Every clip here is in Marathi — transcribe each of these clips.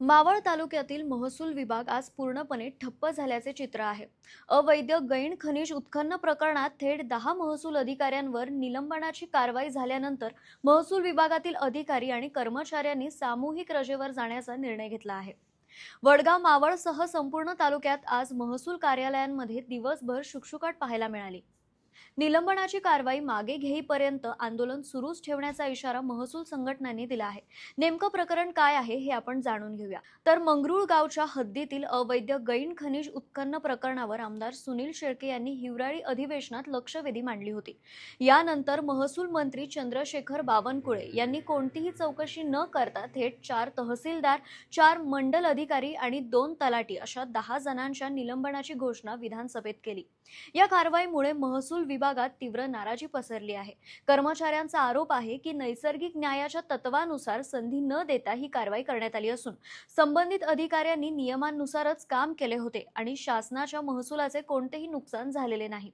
मावळ तालुक्यातील महसूल विभाग आज पूर्णपणे ठप्प झाल्याचे चित्र आहे। अवैध गैण खनिज उत्खनन प्रकरणात थेट 10 महसूल अधिकाऱ्यांवर निलंबनाची कारवाई झाल्यानंतर महसूल विभागातील अधिकारी आणि कर्मचाऱ्यांनी सामूहिक रजेवर जाण्याचा निर्णय घेतला आहे। वडगाव मावळसह संपूर्ण तालुक्यात आज महसूल कार्यालयांमध्ये दिवसभर शुकशुकाट पाहायला मिळाली। निलंबनाची कारवाई मागे घेईपर्यंत आंदोलन सुरूच ठेवण्याचा इशारा महसूल संघटनांनी दिला आहे। नेमकं प्रकरण काय आहे हे आपण जाणून घेऊया। तर मंगरुळ गावच्या हद्दीतील अवैध गैण खनिज उत्खनन प्रकरणावर आमदार सुनील शेळके यांनी हिवराळी अधिवेशनात लक्षवेधी मांडली होती। यानंतर महसूल मंत्री चंद्रशेखर बावनकुळे यांनी कोणतीही चौकशी न करता थेट 4 तहसीलदार, 4 मंडल अधिकारी आणि 2 तलाठी अशा 10 जणांच्या निलंबनाची घोषणा विधानसभेत केली। या कारवाईमुळे महसूल विभागात तीव्र नाराजी पसरली आहे। कर्मचाऱ्यांचा आरोप आहे की नैसर्गिक न्यायाच्या तत्वानुसार संधी न देता ही कारवाई करण्यात आली असून संबंधित अधिकाऱ्यांनी नियमानुसारच काम केले होते आणि शासनाच्या महसुलाचे कोणतेही नुकसान झालेले नाही।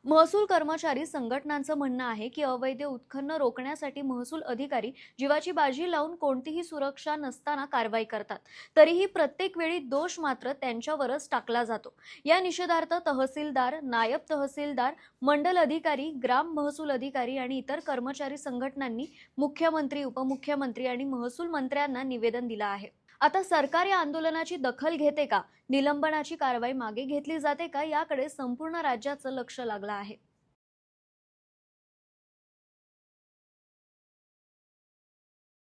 महसूल कर्मचारी संघटनांचं म्हणणं आहे की अवैध उत्खनन रोखण्यासाठी महसूल अधिकारी जीवाची बाजी लावून कोणतीही सुरक्षा नसताना कारवाई करतात, तरीही प्रत्येक वेळी दोष मात्र त्यांच्यावरच टाकला जातो। या निषेधार्थ तहसीलदार, नायब तहसीलदार, मंडल अधिकारी, ग्राम महसूल अधिकारी आणि इतर कर्मचारी संघटनांनी मुख्यमंत्री, उपमुख्यमंत्री आणि महसूल मंत्र्यांना निवेदन दिलं आहे। आता सरकार या आंदोलनाची दखल घेते का, निलंबनाची कारवाई मागे घेतली जाते का, याकडे संपूर्ण राज्याचं लक्ष लागलं आहे।